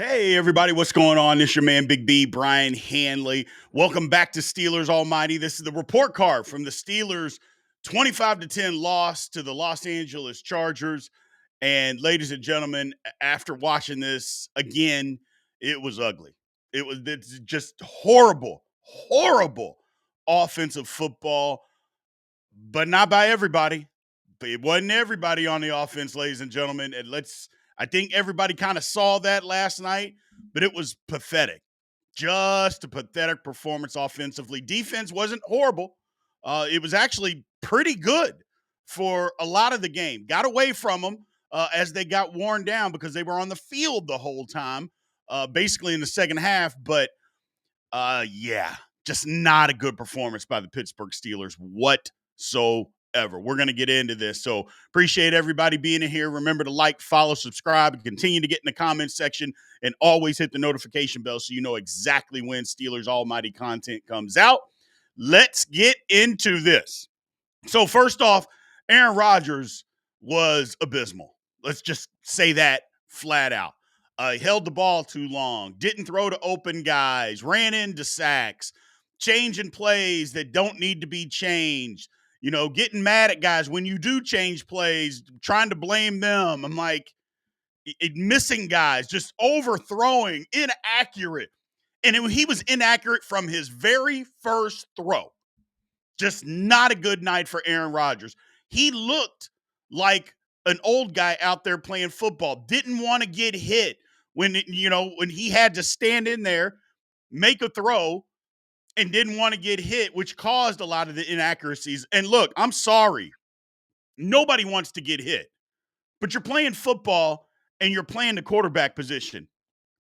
Hey, everybody, what's going on? This is your man, Big B, Brian Hanley. Welcome back to Steelers Almighty. This is the report card from the Steelers' 25-10 loss to the Los Angeles Chargers. And ladies and gentlemen, after watching this again, it was ugly. It's just horrible, horrible offensive football, but not by everybody. It wasn't everybody on the offense, ladies and gentlemen. I think everybody kind of saw that last night, but it was pathetic. Just a pathetic performance offensively. Defense wasn't horrible. It was actually pretty good for a lot of the game. Got away from them as they got worn down because they were on the field the whole time, basically in the second half. But yeah, just not a good performance by the Pittsburgh Steelers whatsoever. We're going to get into this. So appreciate everybody being in here. Remember to like, follow, subscribe, and continue to get in the comments section, and always hit the notification bell so you know exactly when Steelers Almighty content comes out. Let's get into this. So first off, Aaron Rodgers was abysmal. Let's just say that flat out. He held the ball too long, didn't throw to open guys, ran into sacks, changing plays that don't need to be changed, getting mad at guys when you do change plays, trying to blame them. I'm like, missing guys, just overthrowing, inaccurate. And he was inaccurate from his very first throw. Just not a good night for Aaron Rodgers. He looked like an old guy out there playing football. Didn't want to get hit when he had to stand in there, make a throw, and didn't want to get hit, which caused a lot of the inaccuracies. And look, I'm sorry. Nobody wants to get hit. But you're playing football and you're playing the quarterback position.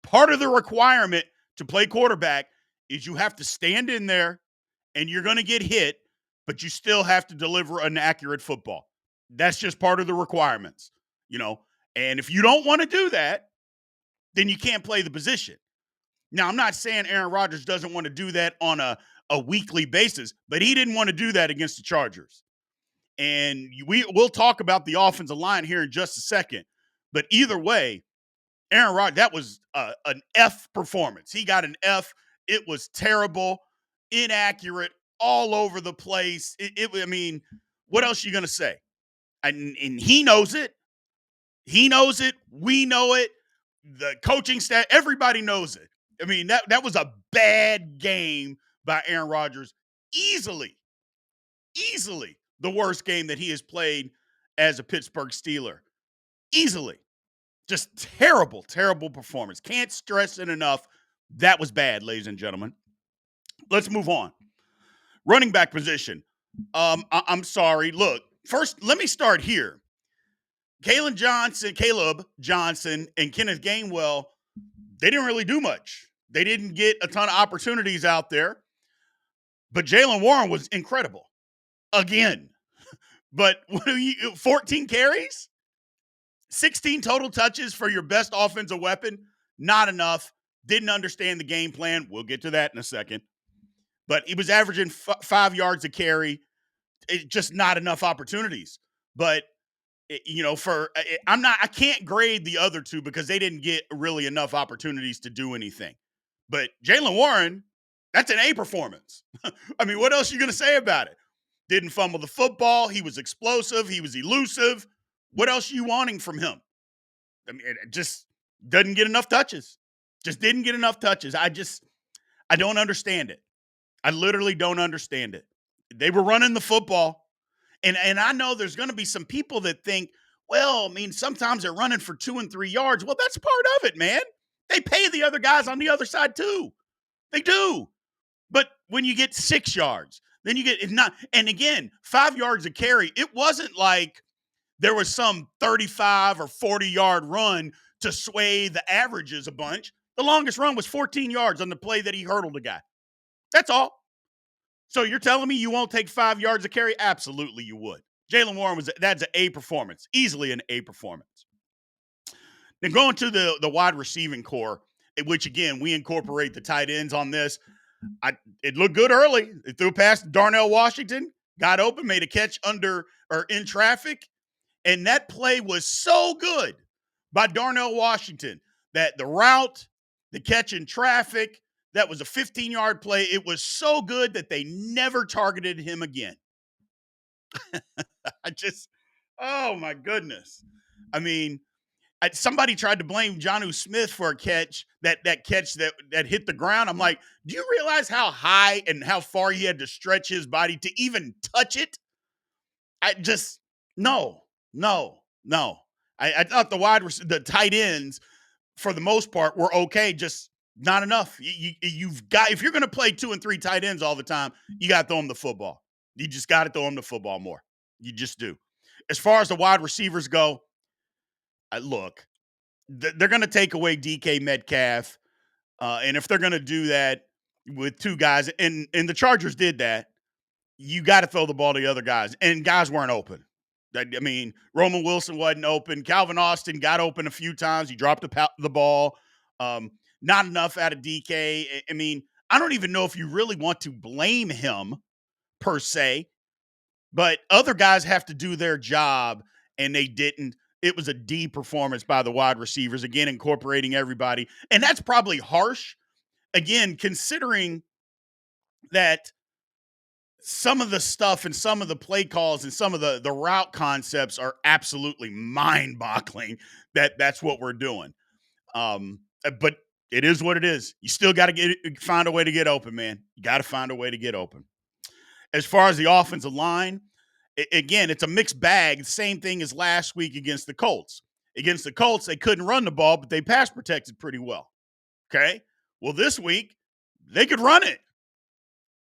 Part of the requirement to play quarterback is you have to stand in there and you're going to get hit, but you still have to deliver an accurate football. That's just part of the requirements, And if you don't want to do that, then you can't play the position. Now, I'm not saying Aaron Rodgers doesn't want to do that on a weekly basis, but he didn't want to do that against the Chargers. And we'll talk about the offensive line here in just a second. But either way, Aaron Rodgers, that was an F performance. He got an F. It was terrible, inaccurate, all over the place. I mean, what else are you going to say? And he knows it. He knows it. We know it. The coaching staff, everybody knows it. I mean, that was a bad game by Aaron Rodgers. Easily the worst game that he has played as a Pittsburgh Steeler. Easily. Just terrible, terrible performance. Can't stress it enough. That was bad, ladies and gentlemen. Let's move on. Running back position. I'm sorry. Look, first, let me start here. Caleb Johnson, and Kenneth Gainwell, they didn't really do much. They didn't get a ton of opportunities out there. But Jaylen Warren was incredible. Again. But 14 carries? 16 total touches for your best offensive weapon? Not enough. Didn't understand the game plan. We'll get to that in a second. But he was averaging 5 yards a carry. Just not enough opportunities. But I can't grade the other two because they didn't get really enough opportunities to do anything. But Jaylen Warren, that's an A performance. I mean, what else are you going to say about it? Didn't fumble the football. He was explosive. He was elusive. What else are you wanting from him? I mean, it just doesn't get enough touches. Just didn't get enough touches. I don't understand it. I literally don't understand it. They were running the football. And I know there's going to be some people that think, well, I mean, sometimes they're running for 2 and 3 yards. Well, that's part of it, man. They pay the other guys on the other side too. They do. But when you get 6 yards, then you get not. And again, 5 yards a carry. It wasn't like there was some 35 or 40-yard run to sway the averages a bunch. The longest run was 14 yards on the play that he hurdled a guy. That's all. So you're telling me you won't take 5 yards a carry? Absolutely you would. Jaylen Warren that's an A performance. Easily an A performance. Then going to the wide receiving core, which again, we incorporate the tight ends on this. It looked good early. It threw past Darnell Washington, got open, made a catch in traffic. And that play was so good by Darnell Washington. that the route, the catch in traffic, that was a 15-yard play. It was so good that they never targeted him again. I just, oh my goodness. I mean, somebody tried to blame Jonnu Smith for a catch that catch that hit the ground. I'm like, do you realize how high and how far he had to stretch his body to even touch it? I just no, no, no. I thought the tight ends for the most part were okay, just not enough. You've got, if you're going to play 2 and 3 tight ends all the time, you got to throw them the football. You just got to throw them the football more. You just do. As far as the wide receivers go, look, they're going to take away DK Metcalf, and if they're going to do that with 2 guys, and the Chargers did that, you got to throw the ball to the other guys, and guys weren't open. I mean, Roman Wilson wasn't open. Calvin Austin got open a few times. He dropped the ball. Not enough out of DK. I mean, I don't even know if you really want to blame him per se, but other guys have to do their job, and they didn't. It was a D performance by the wide receivers, again, incorporating everybody. And that's probably harsh, again, considering that some of the stuff and some of the play calls and some of the route concepts are absolutely mind-boggling that's what we're doing. But it is what it is. You still got to find a way to get open, man. You got to find a way to get open. As far as the offensive line, again, it's a mixed bag. Same thing as last week against the Colts. Against the Colts, they couldn't run the ball, but they pass protected pretty well. Okay? Well, this week, they could run it,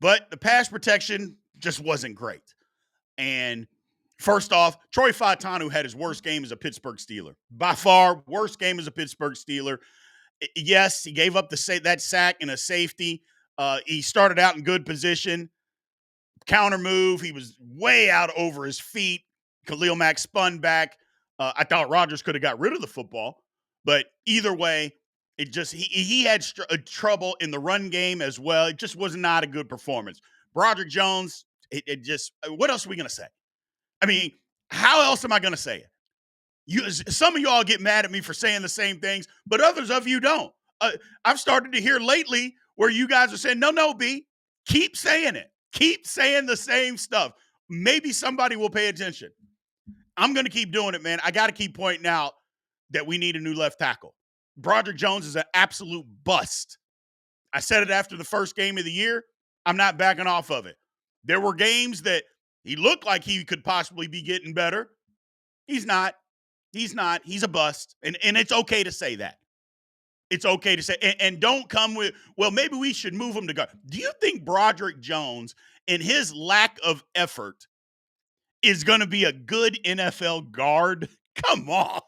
but the pass protection just wasn't great. And first off, Troy Fautanu had his worst game as a Pittsburgh Steeler. By far, worst game as a Pittsburgh Steeler. Yes, he gave up that sack and a safety. He started out in good position. Counter move, he was way out over his feet. Khalil Mack spun back. I thought Rodgers could have got rid of the football, but either way, it just he had trouble in the run game as well. It just was not a good performance. Broderick Jones, it just, what else are we gonna say? I mean, how else am I gonna say it? Some of y'all get mad at me for saying the same things, but others of you don't. I've started to hear lately where you guys are saying, no, B, keep saying it. Keep saying the same stuff. Maybe somebody will pay attention. I'm going to keep doing it, man. I got to keep pointing out that we need a new left tackle. Broderick Jones is an absolute bust. I said it after the first game of the year. I'm not backing off of it. There were games that he looked like he could possibly be getting better. He's not. He's not. He's a bust. And it's okay to say that. It's okay to say. And don't come with, well, maybe we should move him to guard. Do you think Broderick Jones, in his lack of effort, is going to be a good NFL guard? Come on.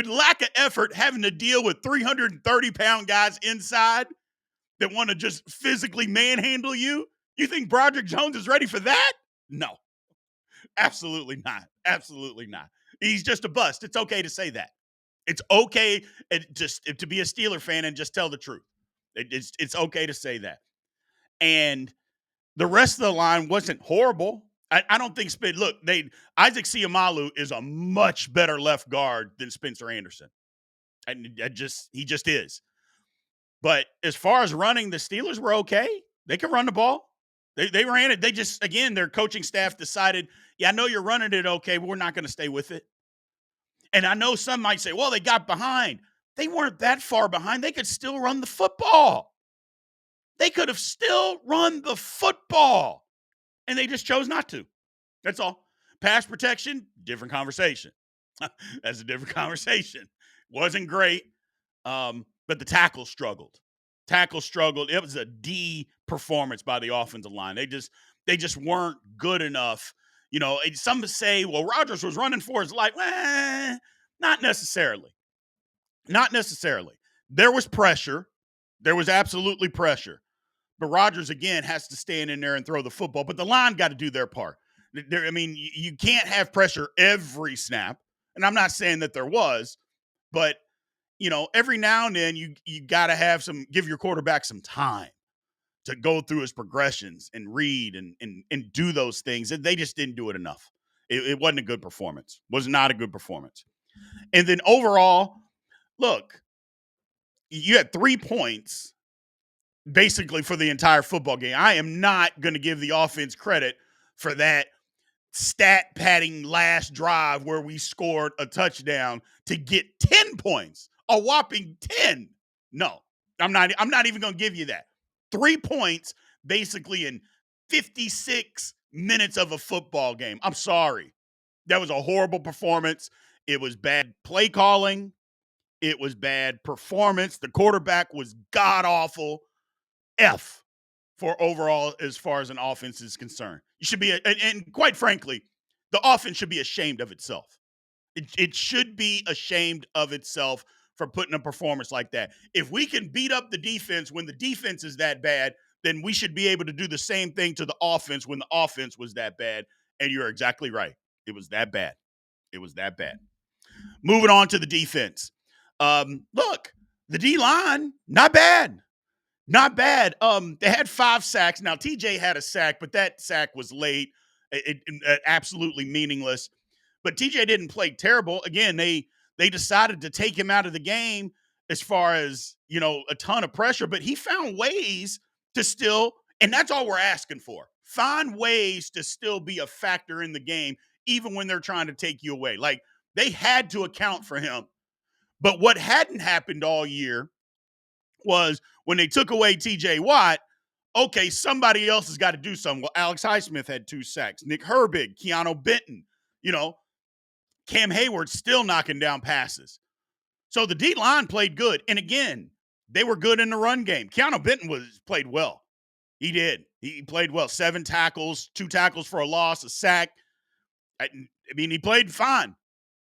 Lack of effort, having to deal with 330-pound guys inside that want to just physically manhandle you. You think Broderick Jones is ready for that? No, absolutely not. Absolutely not. He's just a bust. It's okay to say that. It's okay just to be a Steeler fan and just tell the truth. It's okay to say that. And the rest of the line wasn't horrible. I don't think Isaac Seumalo is a much better left guard than Spencer Anderson. He just is. But as far as running, the Steelers were okay. They could run the ball. They ran it. They just, again, their coaching staff decided, yeah, I know you're running it okay, but we're not going to stay with it. And I know some might say, well, they got behind. They weren't that far behind. They could still run the football. They could have still run the football. And they just chose not to. That's all. Pass protection, different conversation. That's a different conversation. Wasn't great, but the tackle struggled. It was a D performance by the offensive line. They just weren't good enough. You know, some say, well, Rodgers was running for his life. Not necessarily. Not necessarily. There was pressure. There was absolutely pressure. But Rodgers, again, has to stand in there and throw the football. But the line got to do their part. You can't have pressure every snap. And I'm not saying that there was, but, every now and then you got to give your quarterback some time to go through his progressions and read and do those things. And they just didn't do it enough. It wasn't a good performance. Was not a good performance. And then overall, look, You had 3 points basically for the entire football game. I am not going to give the offense credit for that stat padding last drive where we scored a touchdown to get 10 points, a whopping 10. No, I'm not even going to give you that. 3 points basically in 56 minutes of a football game. I'm sorry. That was a horrible performance. It was bad play calling. It was bad performance. The quarterback was god awful. F for overall as far as an offense is concerned. You should be, and quite frankly, the offense should be ashamed of itself. It should be ashamed of itself for putting a performance like that. If we can beat up the defense when the defense is that bad, then we should be able to do the same thing to the offense when the offense was that bad. And you're exactly right. It was that bad. It was that bad. Moving on to the defense. Look, the D line, not bad. Not bad. They had 5 sacks. Now TJ had a sack, but that sack was late. Absolutely meaningless. But TJ didn't play terrible. Again, they decided to take him out of the game as far as, a ton of pressure, but he found ways to still, and that's all we're asking for. Find ways to still be a factor in the game, even when they're trying to take you away. Like, they had to account for him. But what hadn't happened all year was when they took away TJ Watt, okay, somebody else has got to do something. Well, Alex Highsmith had 2 sacks. Nick Herbig, Keanu Benton, Cam Hayward still knocking down passes. So the D-line played good. And again, they were good in the run game. Keanu Benton played well. He did. He played well. 7 tackles, 2 tackles for a loss, a sack. I mean, he played fine.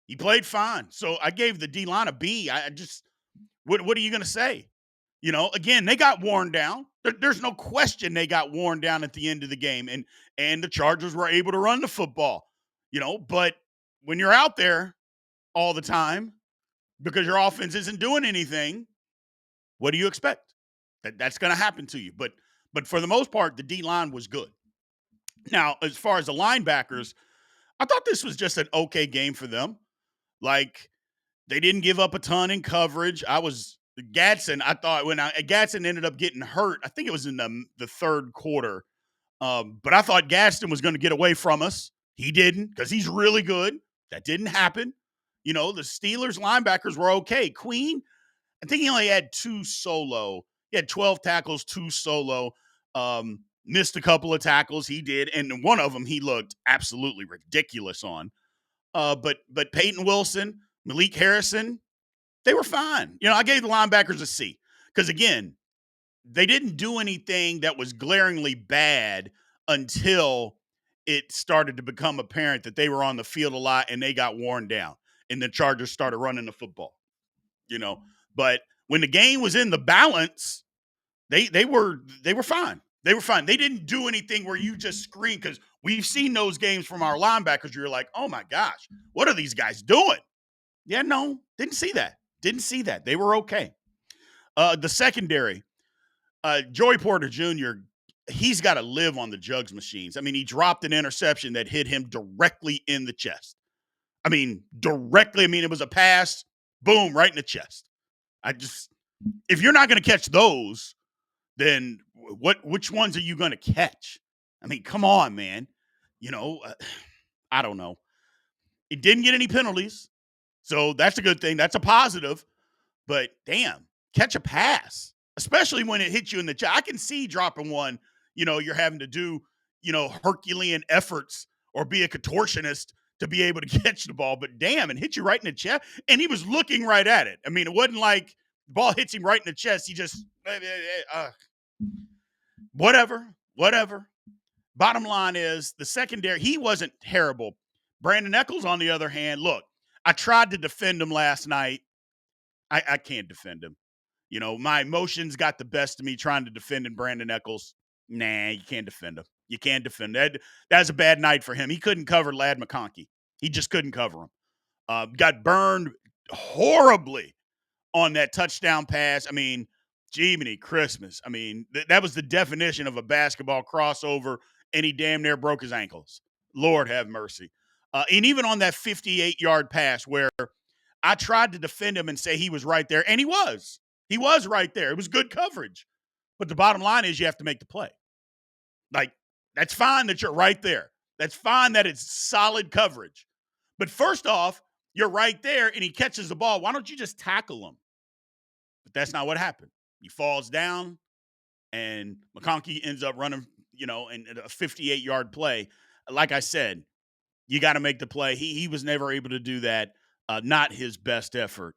He played fine. So I gave the D-line a B. What are you going to say? Again, they got worn down. There's no question they got worn down at the end of the game, and the Chargers were able to run the football. But when you're out there all the time because your offense isn't doing anything, what do you expect? That's going to happen to you. But for the most part, the D line was good. Now, as far as the linebackers, I thought this was just an okay game for them. Like, they didn't give up a ton in coverage. Gadsden, I thought Gadsden ended up getting hurt, I think it was in the third quarter. But I thought Gadsden was going to get away from us. He didn't, because he's really good. That didn't happen. The Steelers linebackers were okay. Queen, I think he only had 2 solo. He had 12 tackles, 2 solo. Missed a couple of tackles. He did. And one of them he looked absolutely ridiculous on. But Peyton Wilson, Malik Harrison, they were fine. I gave the linebackers a C because, again, they didn't do anything that was glaringly bad until it started to become apparent that they were on the field a lot and they got worn down and the Chargers started running the football, But when the game was in the balance, they were fine. They were fine. They didn't do anything where you just scream, because we've seen those games from our linebackers. You're like, oh my gosh, what are these guys doing? Yeah, no, didn't see that. Didn't see that. They were okay. The secondary, Joey Porter Jr., he's got to live on the jugs machines. I mean, he dropped an interception that hit him directly in the chest. I mean, directly. I mean, it was a pass, boom, right in the chest. If you're not going to catch those, then which ones are you going to catch? I mean, come on, man. I don't know. It didn't get any penalties. So that's a good thing. That's a positive. But damn, catch a pass, especially when it hits you in the chest. I can see dropping one, you're having to do, Herculean efforts or be a contortionist to be able to catch the ball. But damn, it hit you right in the chest. And he was looking right at it. I mean, it wasn't like the ball hits him right in the chest. He just, whatever. Bottom line is the secondary, he wasn't terrible. Brandon Echols, on the other hand, look, I tried to defend him last night. I can't defend him. My emotions got the best of me trying to defend Brandon Echols. Nah, you can't defend him. You can't defend that. That's a bad night for him. He couldn't cover Ladd McConkey. He just couldn't cover him. Got burned horribly on that touchdown pass. I mean, Jiminy Christmas. I mean, that was the definition of a basketball crossover, and he damn near broke his ankles. Lord have mercy. And even on that 58-yard pass where I tried to defend him and say he was right there, and he was. He was right there. It was good coverage. But the bottom line is you have to make the play. Like, that's fine that you're right there. That's fine that it's solid coverage. But first off, you're right there and he catches the ball. Why don't you just tackle him? But that's not what happened. He falls down and McConkey ends up running, in a 58-yard play. Like I said, you got to make the play. He was never able to do that. Not his best effort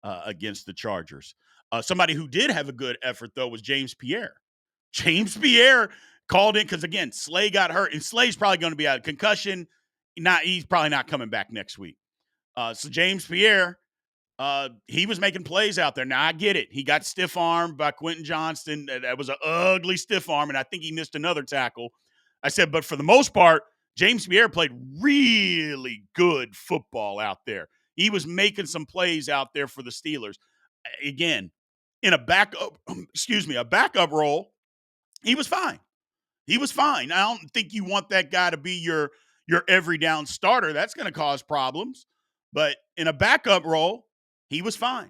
against the Chargers. Somebody who did have a good effort, though, was James Pierre. James Pierre called in because, again, Slay got hurt, and Slay's probably going to be out of concussion. He's probably not coming back next week. So James Pierre, he was making plays out there. Now, I get it. He got stiff-armed by Quentin Johnston. That was an ugly stiff arm, and I think he missed another tackle. I said, but for the most part, James Pierre played really good football out there. He was making some plays out there for the Steelers. Again, in a backup role, he was fine. He was fine. I don't think you want that guy to be your every down starter. That's going to cause problems. But in a backup role, he was fine.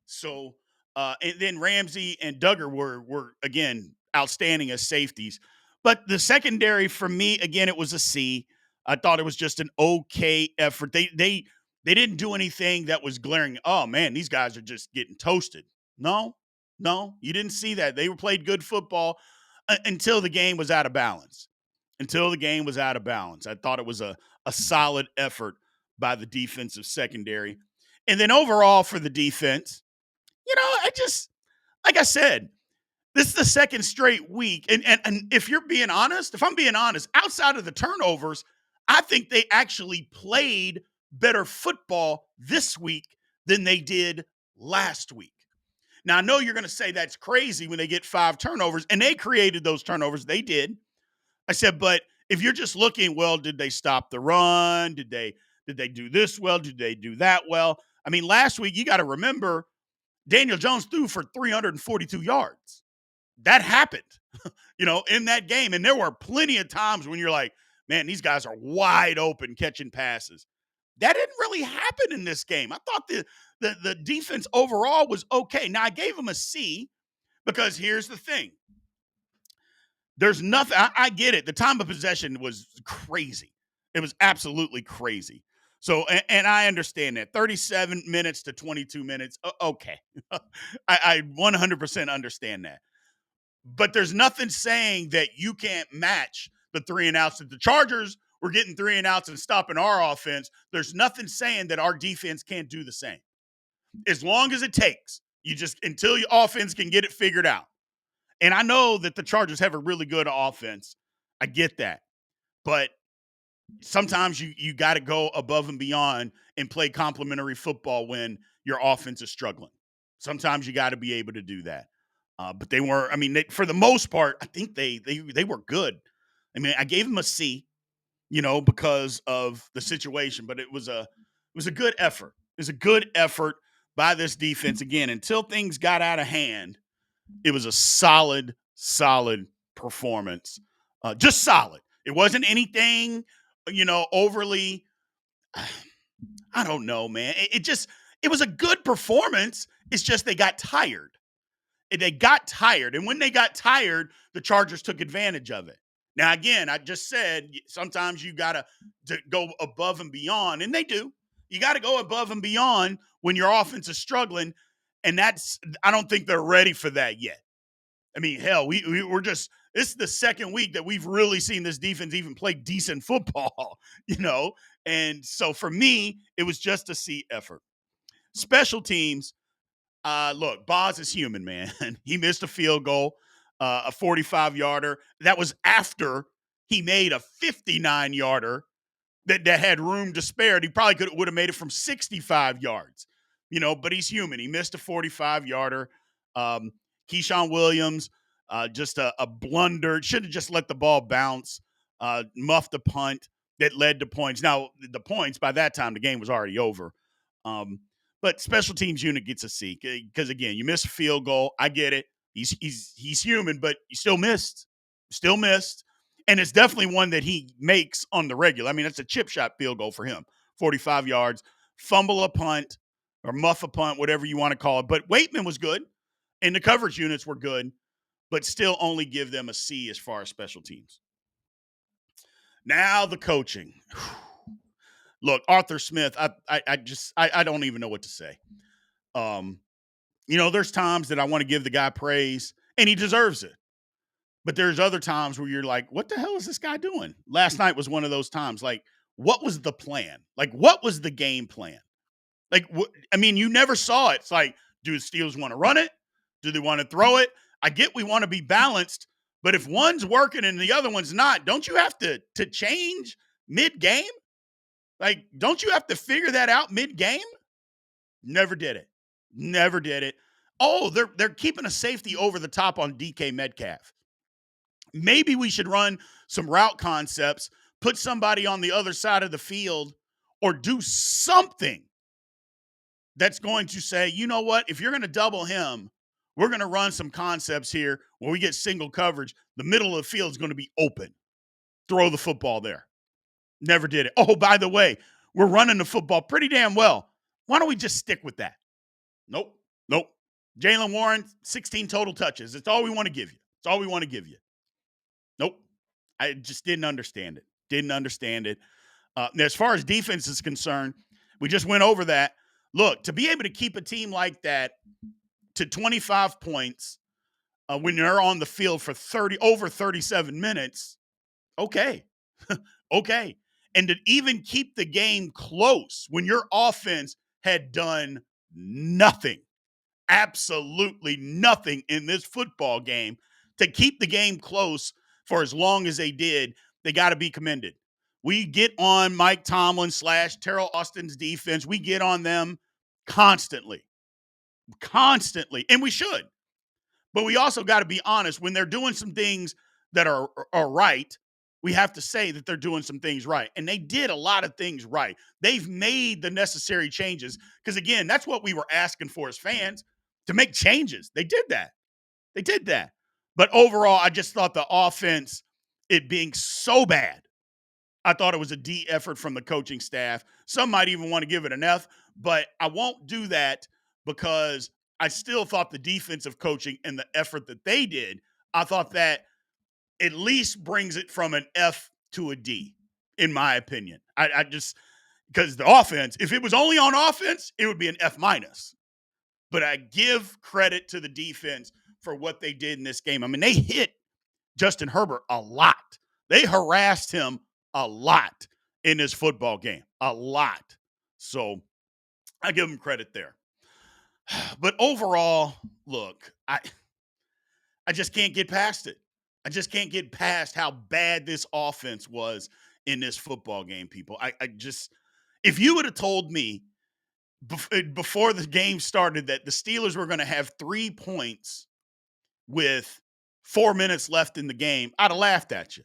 So, and then Ramsey and Duggar were again outstanding as safeties. But the secondary for me, again, it was a C. I thought it was just an okay effort. They didn't do anything that was glaring. Oh man, these guys are just getting toasted. No, you didn't see that. They played good football until the game was out of balance. I thought it was a solid effort by the defensive secondary. And then overall for the defense, like I said, this is the second straight week. And if I'm being honest, outside of the turnovers, I think they actually played better football this week than they did last week. Now, I know you're going to say that's crazy when they get 5 turnovers, and they created those turnovers. They did. I said, but if you're just looking, well, did they stop the run? Did they do this well? Did they do that well? I mean, last week, you got to remember, Daniel Jones threw for 342 yards. That happened, in that game. And there were plenty of times when you're like, man, these guys are wide open catching passes. That didn't really happen in this game. I thought the defense overall was okay. Now, I gave them a C because here's the thing. There's nothing. I get it. The time of possession was crazy. It was absolutely crazy. So, and I understand that. 37 minutes to 22 minutes. Okay. I 100% understand that. But there's nothing saying that you can't match the 3 and outs that the Chargers were getting 3 and outs and stopping our offense. There's nothing saying that our defense can't do the same. As long as it takes, until your offense can get it figured out. And I know that the Chargers have a really good offense. I get that. But sometimes you got to go above and beyond and play complementary football when your offense is struggling. Sometimes you got to be able to do that. But they were, for the most part, I think they were good. I mean, I gave them a C, because of the situation, but it was a good effort. It was a good effort by this defense. Again, until things got out of hand, it was a solid performance. Just solid. It wasn't anything, overly, I don't know, man. It was a good performance. It's just they got tired. And when they got tired, the Chargers took advantage of it. Now, again, I just said sometimes you got to go above and beyond, and they do. You got to go above and beyond when your offense is struggling, and I don't think they're ready for that yet. I mean, hell, we're just – this is the second week that we've really seen this defense even play decent football, And so for me, it was just a C effort. Special teams. Look, Boz is human, man. He missed a field goal, a 45-yarder. That was after he made a 59-yarder that had room to spare. He probably would have made it from 65 yards, but he's human. He missed a 45-yarder. Keyshawn Williams, just a blunder. Should have just let the ball bounce, muffed a punt that led to points. Now, the points, by that time, the game was already over. But special teams unit gets a C because, again, you miss a field goal. I get it. He's human, but you still missed. And it's definitely one that he makes on the regular. I mean, it's a chip shot field goal for him. 45 yards, fumble a punt or muff a punt, whatever you want to call it. But Waitman was good. And the coverage units were good, but still only give them a C as far as special teams. Now the coaching. Look, Arthur Smith, I don't even know what to say. Um, there's times that I want to give the guy praise, and he deserves it. But there's other times where you're like, what the hell is this guy doing? Last night was one of those times. Like, what was the plan? Like, what was the game plan? Like, you never saw it. It's like, do the Steelers want to run it? Do they want to throw it? I get we want to be balanced, but if one's working and the other one's not, don't you have to change mid-game? Like, don't you have to figure that out mid-game? Never did it. Never did it. Oh, they're keeping a safety over the top on DK Metcalf. Maybe we should run some route concepts, put somebody on the other side of the field, or do something that's going to say, you know what, if you're going to double him, we're going to run some concepts here where we get single coverage. The middle of the field is going to be open. Throw the football there. Never did it. Oh, by the way, we're running the football pretty damn well. Why don't we just stick with that? Nope. Jaylen Warren, 16 total touches. That's all we want to give you. That's all we want to give you. Nope. I just didn't understand it. As far as defense is concerned, we just went over that. Look, to be able to keep a team like that to 25 points when they're on the field for over 37 minutes, okay. Okay. And to even keep the game close when your offense had done nothing, absolutely nothing in this football game, to keep the game close for as long as they did, they got to be commended. We get on Mike Tomlin / Terrell Austin's defense. We get on them constantly. And we should. But we also got to be honest. When they're doing some things that are right, we have to say that they're doing some things right. And they did a lot of things right. They've made the necessary changes. Because, again, that's what we were asking for as fans, to make changes. They did that. But overall, I just thought the offense, it being so bad, I thought it was a D effort from the coaching staff. Some might even want to give it an F, but I won't do that because I still thought the defensive coaching and the effort that they did, I thought that at least brings it from an F to a D, in my opinion. I just, because the offense, if it was only on offense, it would be an F-. But I give credit to the defense for what they did in this game. I mean, they hit Justin Herbert a lot. They harassed him a lot in this football game. A lot. So I give them credit there. But overall, look, I just can't get past it. I just can't get past how bad this offense was in this football game, people. I just, if you would have told me before the game started that the Steelers were going to have 3 points with 4 minutes left in the game, I'd have laughed at you.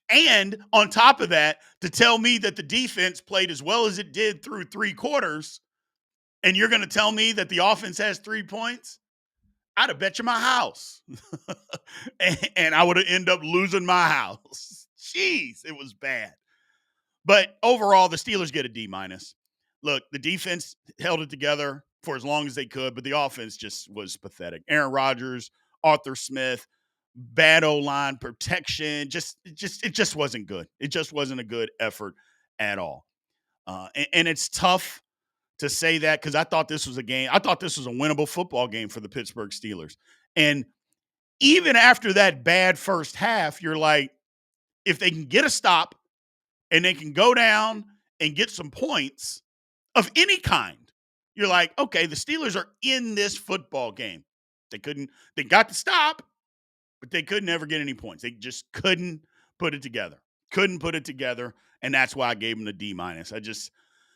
And on top of that, to tell me that the defense played as well as it did through 3 quarters, and you're going to tell me that the offense has 3 points, I'd have bet you my house. and I would have ended up losing my house. Jeez, it was bad. But overall, the Steelers get a D-. Look, the defense held it together for as long as they could, but the offense just was pathetic. Aaron Rodgers, Arthur Smith, bad O-line protection, it just wasn't good. It just wasn't a good effort at all. And it's tough to say that because I thought this was a game. I thought this was a winnable football game for the Pittsburgh Steelers. And even after that bad first half, you're like, if they can get a stop and they can go down and get some points of any kind, you're like, okay, the Steelers are in this football game. They got to stop, but they could never get any points. They just couldn't put it together. And that's why I gave them the D-.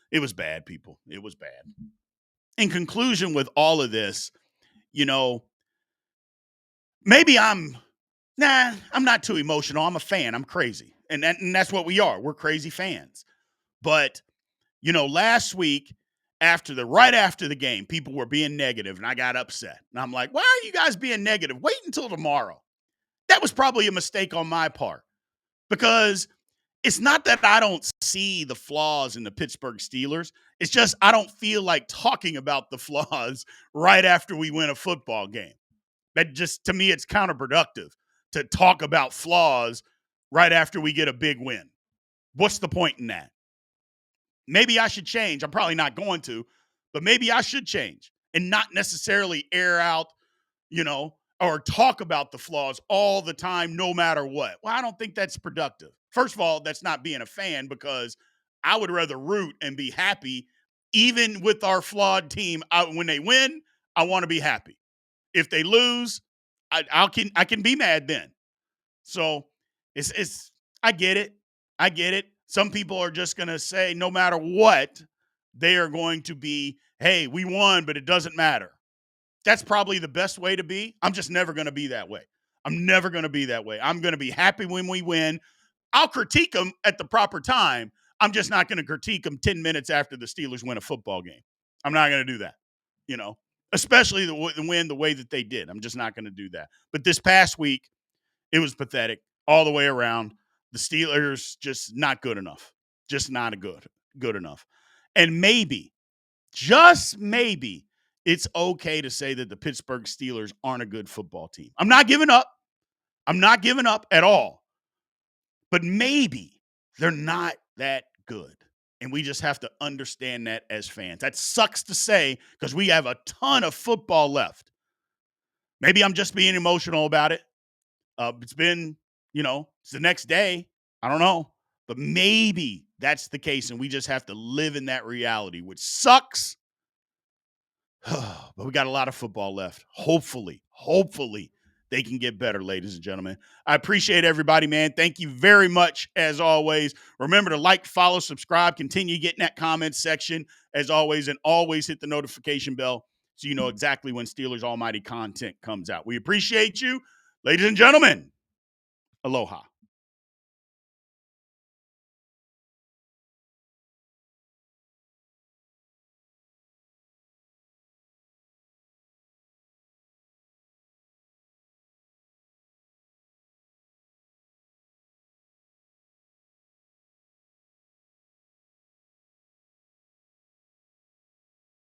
It was bad, people. It was bad. In conclusion with all of this, maybe I'm not too emotional. I'm a fan. I'm crazy. And that's what we are. We're crazy fans. But, last week, right after the game, people were being negative, and I got upset. And I'm like, why are you guys being negative? Wait until tomorrow. That was probably a mistake on my part because It's not that I don't see the flaws in the Pittsburgh Steelers. It's just I don't feel like talking about the flaws right after we win a football game. That just, to me, it's counterproductive to talk about flaws right after we get a big win. What's the point in that? Maybe I should change. I'm probably not going to, but maybe I should change and not necessarily air out, or talk about the flaws all the time, no matter what. Well, I don't think that's productive. First of all, that's not being a fan, because I would rather root and be happy, even with our flawed team. When they win, I want to be happy. If they lose, I can be mad then. So it's I get it. I get it. Some people are just going to say no matter what, they are going to be, hey, we won, but it doesn't matter. That's probably the best way to be. I'm just never going to be that way. I'm never going to be that way. I'm going to be happy when we win. I'll critique them at the proper time. I'm just not going to critique them 10 minutes after the Steelers win a football game. I'm not going to do that, especially the win the way that they did. I'm just not going to do that. But this past week, it was pathetic all the way around. The Steelers just not good enough. Just not good enough. And maybe, just maybe, it's okay to say that the Pittsburgh Steelers aren't a good football team. I'm not giving up. I'm not giving up at all. But maybe they're not that good. And we just have to understand that as fans. That sucks to say, because we have a ton of football left. Maybe I'm just being emotional about it. It's been, it's the next day. I don't know. But maybe that's the case, and we just have to live in that reality, which sucks. But we got a lot of football left. Hopefully, they can get better, ladies and gentlemen. I appreciate everybody, man. Thank you very much, as always. Remember to like, follow, subscribe, continue getting that comment section, as always, and always hit the notification bell so you know exactly when Steelers Almighty content comes out. We appreciate you. Ladies and gentlemen, aloha.